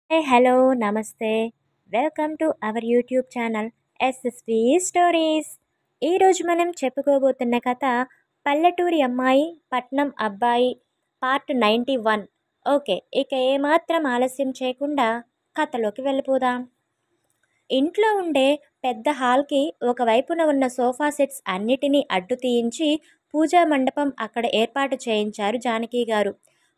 Hey hello నమస్తే. Welcome to our YouTube channel SSV stories. ఈరోజు మనం చెప్పుకోబోతున్న కథ పల్లెటూరి అమ్మాయి పట్నం అబ్బాయి పార్ట్ 91. ఓకే, ఇక ఏమాత్రం ఆలస్యం చేయకుండా కథలోకి వెళ్ళిపోదాం. ఇంట్లో ఉండే పెద్ద హాల్కి ఒకవైపున ఉన్న సోఫా సెట్స్ అన్నిటినీ అడ్డు తీయించి పూజా మండపం అక్కడ ఏర్పాటు చేయించారు జానకి గారు.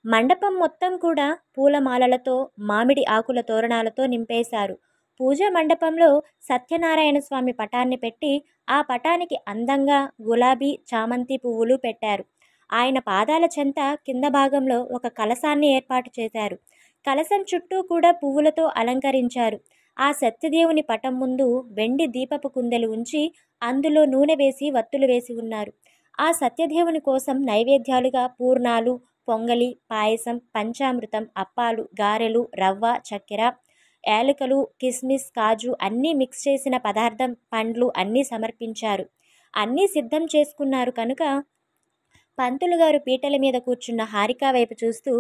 మండపం మొత్తం కూడా పూలమాలలతో మామిడి ఆకుల తోరణాలతో నింపేశారు. పూజా మండపంలో సత్యనారాయణ స్వామి పటాన్ని పెట్టి ఆ పటానికి అందంగా గులాబీ చామంతి పువ్వులు పెట్టారు. ఆయన పాదాల చెంత కింద భాగంలో ఒక కలశాన్ని ఏర్పాటు చేశారు. కలశం చుట్టూ కూడా పువ్వులతో అలంకరించారు. ఆ సత్యదేవుని పటం ముందు వెండి దీపపు కుందెలు ఉంచి అందులో నూనె వేసి వత్తులు వేసి ఉన్నారు. ఆ సత్యదేవుని కోసం నైవేద్యాలుగా పూర్ణాలు, పొంగలి, పాయసం, పంచామృతం, అప్పాలు, గారెలు, రవ్వ, చక్కెర, యాలకులు, కిస్మిస్, కాజు అన్నీ మిక్స్ చేసిన పదార్థం, పండ్లు అన్నీ సమర్పించారు. అన్నీ సిద్ధం చేసుకున్నారు కనుక పంతులు గారు పీటల మీద కూర్చున్న హారిక వైపు చూస్తూ,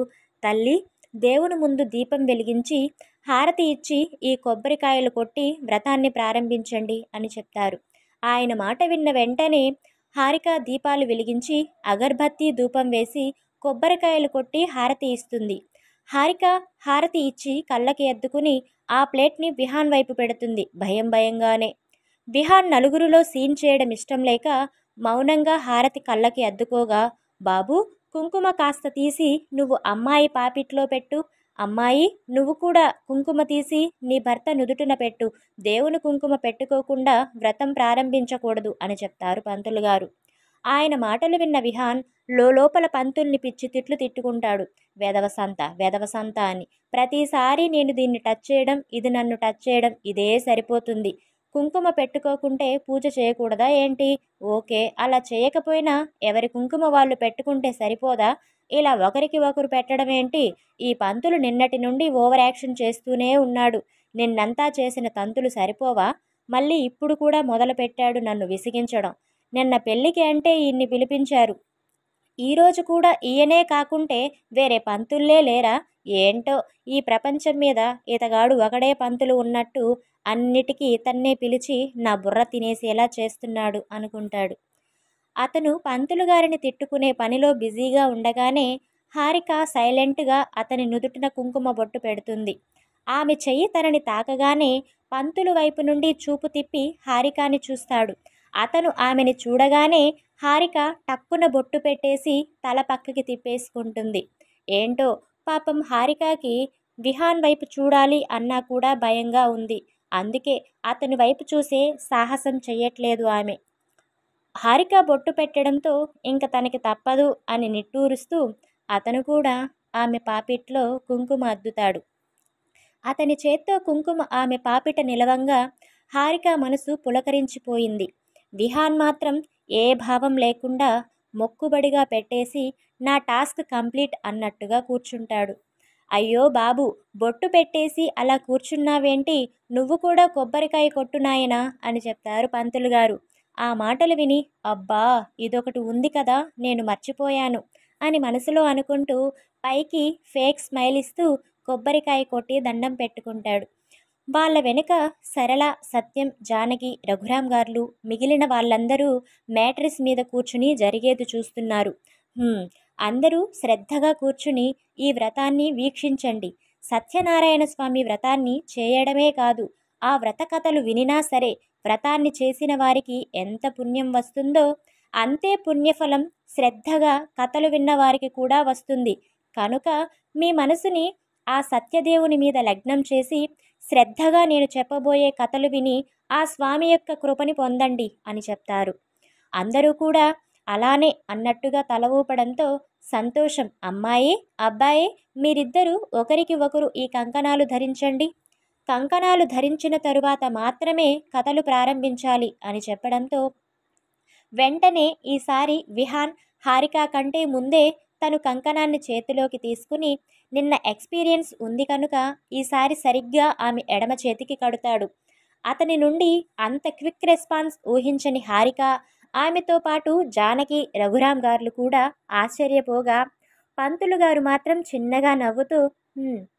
తల్లి, దేవుని ముందు దీపం వెలిగించి హారతి ఇచ్చి ఈ కొబ్బరికాయలు కొట్టి వ్రతాన్ని ప్రారంభించండి అని చెప్తారు. ఆయన మాట విన్న వెంటనే హారిక దీపాలు వెలిగించి అగర్బత్తి ధూపం వేసి కొబ్బరికాయలు కొట్టి హారతి ఇస్తుంది. హారిక హారతి ఇచ్చి కళ్ళకి అద్దుకుని ఆ ప్లేట్ని విహాన్ వైపు పెడుతుంది భయంగానే. విహాన్ నలుగురిలో సీన్ చేయడం ఇష్టం లేక మౌనంగా హారతి కళ్ళకి అద్దుకోగా, బాబు, కుంకుమ కాస్త తీసి నువ్వు అమ్మాయి పాపిట్లో పెట్టు. అమ్మాయి, నువ్వు కూడా కుంకుమ తీసి నీ భర్త నుదుటిన పెట్టు. దేవుని కుంకుమ పెట్టుకోకుండా వ్రతం ప్రారంభించకూడదు అని చెప్తారు పంతులు గారు. ఆయన మాటలు విన్న విహాన్ లోపల పంతుల్ని పిచ్చి తిట్లు తిట్టుకుంటాడు. వెదవసంత అని. ప్రతిసారి నేను దీన్ని టచ్ చేయడం, ఇది నన్ను టచ్ చేయడం, ఇదే సరిపోతుంది. కుంకుమ పెట్టుకోకుంటే పూజ చేయకూడదా ఏంటి? ఓకే, అలా చేయకపోయినా ఎవరి కుంకుమ వాళ్ళు పెట్టుకుంటే సరిపోదా? ఇలా ఒకరికి ఒకరు పెట్టడం ఏంటి? ఈ పంతులు నిన్నటి నుండి ఓవర్ యాక్షన్ చేస్తూనే ఉన్నాడు. నిన్నంతా చేసిన తంతులు సరిపోవా? మళ్ళీ ఇప్పుడు కూడా మొదలుపెట్టాడు నన్ను విసిగించడం. నిన్న పెళ్ళికి అంటే ఈయన్ని పిలిపించారు. ఈరోజు కూడా ఈయనే కాకుంటే వేరే పంతుల్లే లేరా? ఏంటో ఈ ప్రపంచం మీద ఇతగాడు ఒకడే పంతులు ఉన్నట్టు అన్నిటికీ ఇతన్నే పిలిచి నా బుర్ర తినేసేలా చేస్తున్నాడు అనుకుంటాడు. అతను పంతులు గారిని తిట్టుకునే పనిలో బిజీగా ఉండగానే హారిక సైలెంట్గా అతని నుదుటిన కుంకుమ బొట్టు పెడుతుంది. ఆమె చెయ్యి తనని తాకగానే పంతులు వైపు నుండి చూపు తిప్పి హారికాని చూస్తాడు. అతను ఆమెని చూడగానే హారిక టక్కున బొట్టు పెట్టేసి తల పక్కకి తిప్పేసుకుంటుంది. ఏంటో పాపం హారికకి విహాన్ వైపు చూడాలి అన్నా కూడా భయంగా ఉంది. అందుకే అతని వైపు చూసే సాహసం చెయ్యట్లేదు ఆమె. హారిక బొట్టు పెట్టడంతో ఇంక తనకి తప్పదు అని నిట్టూరుస్తూ అతను కూడా ఆమె పాపిట్లో కుంకుమ అద్దుతాడు. అతని చేత్తో కుంకుమ ఆమె పాపిట నిలవంగా హారిక మనసు పులకరించిపోయింది. విహాన్ మాత్రం ఏ భావం లేకుండా మొక్కుబడిగా పెట్టేసి నా టాస్క్ కంప్లీట్ అన్నట్టుగా కూర్చుంటాడు. అయ్యో బాబు, బొట్టు పెట్టేసి అలా కూర్చున్నావేంటి? నువ్వు కూడా కొబ్బరికాయ కొట్టు నాయనా అని చెప్తారు పంతులు గారు. ఆ మాటలు విని, అబ్బా, ఇదొకటి ఉంది కదా, నేను మర్చిపోయాను అని మనసులో అనుకుంటూ పైకి ఫేక్ స్మైల్ ఇస్తూ కొబ్బరికాయ కొట్టి దండం పెట్టుకుంటాడు. వాళ్ళ వెనుక సరళ, సత్యం, జానకి, రఘురాం గారు మిగిలిన వాళ్ళందరూ మ్యాట్రిస్ మీద కూర్చుని జరిగేది చూస్తున్నారు. అందరూ శ్రద్ధగా కూర్చుని ఈ వ్రతాన్ని వీక్షించండి. సత్యనారాయణ స్వామి వ్రతాన్ని చేయడమే కాదు, ఆ వ్రత కథలు వినినా సరే వ్రతాన్ని చేసిన వారికి ఎంత పుణ్యం వస్తుందో అంతే పుణ్యఫలం శ్రద్ధగా కథలు విన్న వారికి కూడా వస్తుంది. కనుక మీ మనసుని ఆ సత్యదేవుని మీద లగ్నం చేసి శ్రద్ధగా నేను చెప్పబోయే కథలు విని ఆ స్వామి యొక్క కృపని పొందండి అని చెప్తారు. అందరూ కూడా అలానే అన్నట్టుగా తల ఊపడంతో సంతోషం. అమ్మాయి, అబ్బాయి, మీరిద్దరూ ఒకరికి ఒకరు ఈ కంకణాలు ధరించండి. కంకణాలు ధరించిన తరువాత మాత్రమే కథలు ప్రారంభించాలి అని చెప్పడంతో వెంటనే ఈసారి విహాన్ హారిక కంటే ముందే తను కంకణాన్ని చేతిలోకి తీసుకుని నిన్న ఎక్స్పీరియన్స్ ఉంది కనుక ఈసారి సరిగ్గా ఆమె ఎడమ చేతికి కడుతాడు. అతని నుండి అంత క్విక్ రెస్పాన్స్ ఊహించని హారిక, ఆమెతో పాటు జానకి, రఘురాం గారు కూడా ఆశ్చర్యపోగా పంతులు గారు మాత్రం చిన్నగా నవ్వుతూ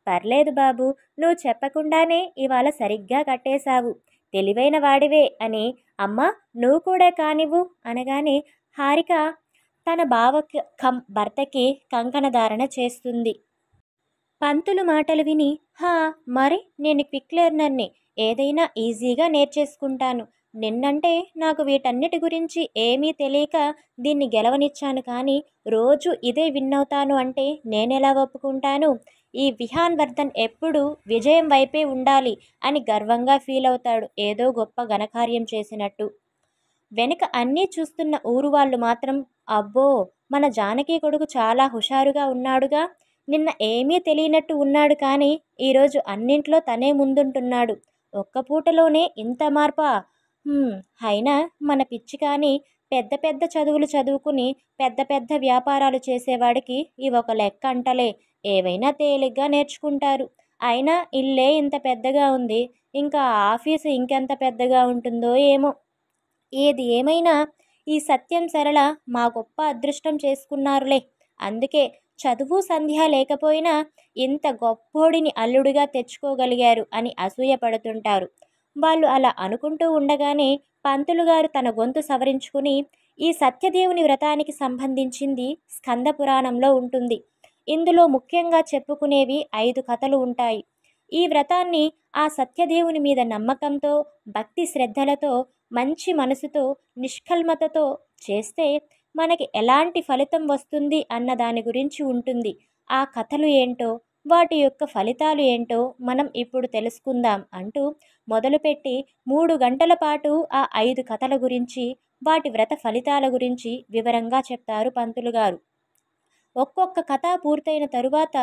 పర్లేదు బాబు, నువ్వు చెప్పకుండానే ఇవాళ సరిగ్గా కట్టేశావు. తెలివైన వాడివే అని అమ్మా నువ్వు కూడా కానివ్వు అనగానే హారిక తన భర్తకి కంకణధారణ చేస్తుంది. పంతులు మాటలు విని, హా మరి నేను క్విక్ లెర్నర్ని, ఏదైనా ఈజీగా నేర్చేసుకుంటాను. నిన్నంటే నాకు వీటన్నిటి గురించి ఏమీ తెలియక దీన్ని గెలవనిచ్చాను, కానీ రోజు ఇదే విన్నవుతాను అంటే నేనెలా ఒప్పుకుంటాను? ఈ విహాన్ వర్ధన్ ఎప్పుడూ విజయం వైపే ఉండాలి అని గర్వంగా ఫీల్ అవుతాడు, ఏదో గొప్ప ఘనకార్యం చేసినట్టు. వెనుక అన్నీ చూస్తున్న ఊరు వాళ్ళు మాత్రం, అబ్బో మన జానకి కొడుకు చాలా హుషారుగా ఉన్నాడుగా, నిన్న ఏమీ తెలియనట్టు ఉన్నాడు, కానీ ఈరోజు అన్నింట్లో తనే ముందుంటున్నాడు. ఒక్క పూటలోనే ఇంత మార్పా? అయినా మన పిచ్చి కానీ పెద్ద పెద్ద చదువులు చదువుకుని పెద్ద పెద్ద వ్యాపారాలు చేసేవాడికి ఇవి ఒక లెక్క అంటలే, ఏవైనా తేలిగ్గా నేర్చుకుంటారు. అయినా ఇల్లే ఇంత పెద్దగా ఉంది, ఇంకా ఆఫీసు ఇంకెంత పెద్దగా ఉంటుందో ఏమో. ఏది ఏమైనా ఈ సత్యం సరళ మా గొప్ప అదృష్టం చేసుకున్నారులే. అందుకే చదువు సంధ్య లేకపోయినా ఇంత గొప్పోడిని అల్లుడిగా తెచ్చుకోగలిగారు అని అసూయపడుతుంటారు. వాళ్ళు అలా అనుకుంటూ ఉండగానే పంతులు గారు తన గొంతు సవరించుకుని, ఈ సత్యదేవుని వ్రతానికి సంబంధించింది స్కంద పురాణంలో ఉంటుంది. ఇందులో ముఖ్యంగా చెప్పుకునేవి 5 కథలు ఉంటాయి. ఈ వ్రతాన్ని ఆ సత్యదేవుని మీద నమ్మకంతో, భక్తి శ్రద్ధలతో, మంచి మనసుతో, నిష్కల్మతతో చేస్తే మనకి ఎలాంటి ఫలితం వస్తుంది అన్న దాని గురించి ఉంటుంది. ఆ కథలు ఏంటో, వాటి యొక్క ఫలితాలు ఏంటో మనం ఇప్పుడు తెలుసుకుందాం అంటూ మొదలుపెట్టి 3 గంటల పాటు ఆ 5 కథల గురించి, వాటి వ్రత ఫలితాల గురించి వివరంగా చెప్తారు పంతులు గారు. ఒక్కొక్క కథ పూర్తయిన తరువాత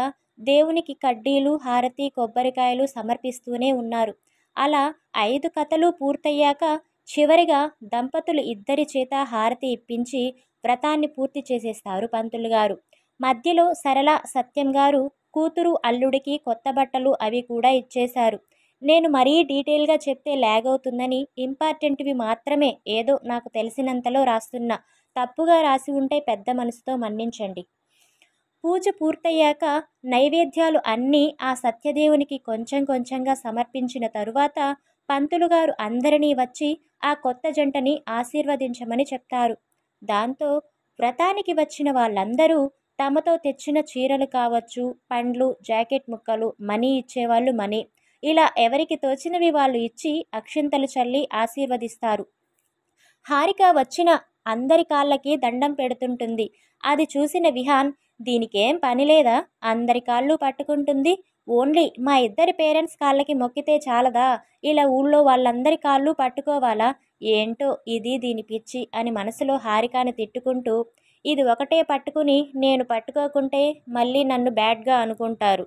దేవునికి కడ్డీలు, హారతి, కొబ్బరికాయలు సమర్పిస్తూనే ఉన్నారు. అలా 5 కథలు పూర్తయ్యాక చివరిగా దంపతులు ఇద్దరి చేత హారతి ఇప్పించి వ్రతాన్ని పూర్తి చేసేస్తారు పంతులు గారు. మధ్యలో సరళ, సత్యం గారు కూతురు అల్లుడికి కొత్త బట్టలు అవి కూడా ఇచ్చేశారు. నేను మరీ డీటెయిల్గా చెప్తే లాగ్ అవుతుందని ఇంపార్టెంట్వి మాత్రమే ఏదో నాకు తెలిసినంతలో రాస్తున్నా. తప్పుగా రాసి ఉంటే పెద్ద మనసుతో మన్నించండి. పూజ పూర్తయ్యాక నైవేద్యాలు అన్నీ ఆ సత్యదేవునికి కొంచెం కొంచెంగా సమర్పించిన తరువాత పంతులుగారు అందరినీ వచ్చి ఆ కొత్త జంటని ఆశీర్వదించమని చెప్తారు. దాంతో వ్రతానికి వచ్చిన వాళ్ళందరూ తమతో తెచ్చిన చీరలు కావచ్చు, పండ్లు, జాకెట్ ముక్కలు, మనీ ఇచ్చేవాళ్ళు మనీ, ఇలా ఎవరికి తోచినవి వాళ్ళు ఇచ్చి అక్షింతలు చల్లి ఆశీర్వదిస్తారు. హారిక వచ్చిన అందరి కాళ్ళకి దండం పెడుతుంటుంది. అది చూసిన విహాన్, దీనికేం పని లేదా, అందరి కాళ్ళు పట్టుకుంటుంది, ఓన్లీ మా ఇద్దరి పేరెంట్స్ కాళ్ళకి మొక్కితే చాలదా, ఇలా ఊళ్ళో వాళ్ళందరి కాళ్ళు పట్టుకోవాలా, ఏంటో ఇది దీని పిచ్చి అని మనసులో హారికాని తిట్టుకుంటూ, ఇది ఒకటే పట్టుకుని నేను పట్టుకోకుంటే మళ్ళీ నన్ను బ్యాడ్గా అనుకుంటారు,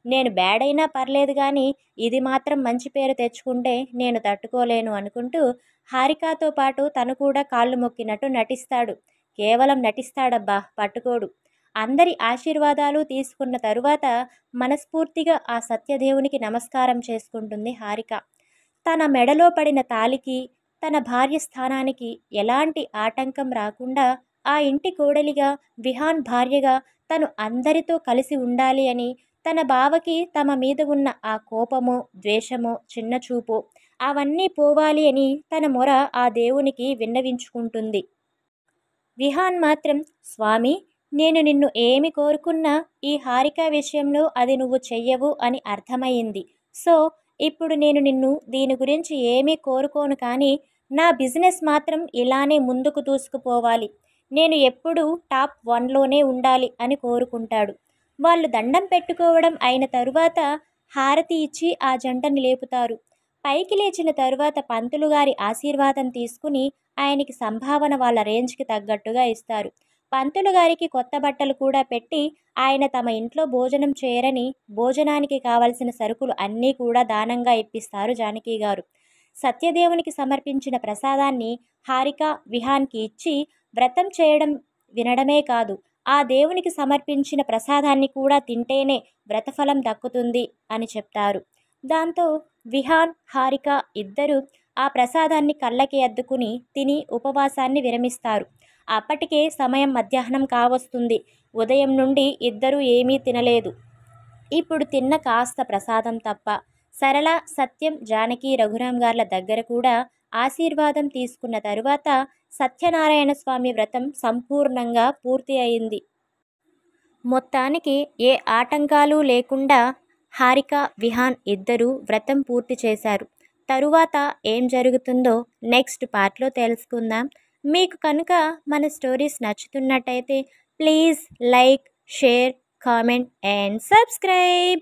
నేను బ్యాడ్ అయినా పర్లేదు కానీ ఇది మాత్రం మంచి పేరు తెచ్చుకుంటే నేను తట్టుకోలేను అనుకుంటూ హారికాతో పాటు తను కూడా కాళ్ళు మొక్కినట్టు నటిస్తాడు. కేవలం నటిస్తాడబ్బా, పట్టుకోడు. అందరి ఆశీర్వాదాలు తీసుకున్న తరువాత మనస్ఫూర్తిగా ఆ సత్యదేవునికి నమస్కారం చేసుకుంటుంది హారిక. తన మెడలో పడిన తాలికి, తన భార్య స్థానానికి ఎలాంటి ఆటంకం రాకుండా ఆ ఇంటి కోడలిగా, విహాన్ భార్యగా తను అందరితో కలిసి ఉండాలి అని, తన బావకి తమ మీద ఉన్న ఆ కోపమో, ద్వేషమో, చిన్నచూపో అవన్నీ పోవాలి అని తన మొర ఆ దేవునికి విన్నవించుకుంటుంది. విహాన్ మాత్రం, స్వామి నేను నిన్ను ఏమి కోరుకున్నా ఈ హారిక విషయంలో అది నువ్వు చెయ్యవు అని అర్థమయ్యింది. సో ఇప్పుడు నేను నిన్ను దీని గురించి ఏమీ కోరుకోను, కానీ నా బిజినెస్ మాత్రం ఇలానే ముందుకు దూసుకుపోవాలి, నేను ఎప్పుడూ టాప్ 1లోనే ఉండాలి అని కోరుకుంటాడు. వాళ్ళు దండం పెట్టుకోవడం అయిన తరువాత హారతి ఇచ్చి ఆ జంటని లేపుతారు. పైకి లేచిన తరువాత పంతులు గారి ఆశీర్వాదం తీసుకుని ఆయనకి సంభావన వాళ్ళ రేంజ్కి తగ్గట్టుగా ఇస్తారు. పంతులు గారికి కొత్త బట్టలు కూడా పెట్టి ఆయన తమ ఇంట్లో భోజనం చేయరని భోజనానికి కావలసిన సరుకులు అన్నీ కూడా దానంగా ఇప్పిస్తారు జానకి గారు. సత్యదేవునికి సమర్పించిన ప్రసాదాన్ని హారిక, విహాన్కి ఇచ్చి వ్రతం చేయడం వినడమే కాదు, ఆ దేవునికి సమర్పించిన ప్రసాదాన్ని కూడా తింటేనే వ్రతఫలం దక్కుతుంది అని చెప్తారు. దాంతో విహాన్, హారిక ఇద్దరూ ఆ ప్రసాదాన్ని కళ్ళకి అద్దుకుని తిని ఉపవాసాన్ని విరమిస్తారు. అప్పటికే సమయం మధ్యాహ్నం కావస్తుంది. ఉదయం నుండి ఇద్దరూ ఏమీ తినలేదు. ఇప్పుడు తిన్న కాస్త ప్రసాదం తప్ప సరళ, సత్యం, జానకి, రఘురాం గార్ల దగ్గర కూడా ఆశీర్వాదం తీసుకున్న తరువాత సత్యనారాయణ స్వామి వ్రతం సంపూర్ణంగా పూర్తి అయింది. మొత్తానికి ఏ ఆటంకాలు లేకుండా హారిక, విహాన్ ఇద్దరూ వ్రతం పూర్తి చేశారు. తరువాత ఏం జరుగుతుందో నెక్స్ట్ పార్ట్లో తెలుసుకుందాం. మీకు కనుక మన స్టోరీస్ నచ్చుతున్నట్టయితే please like, share, comment and subscribe.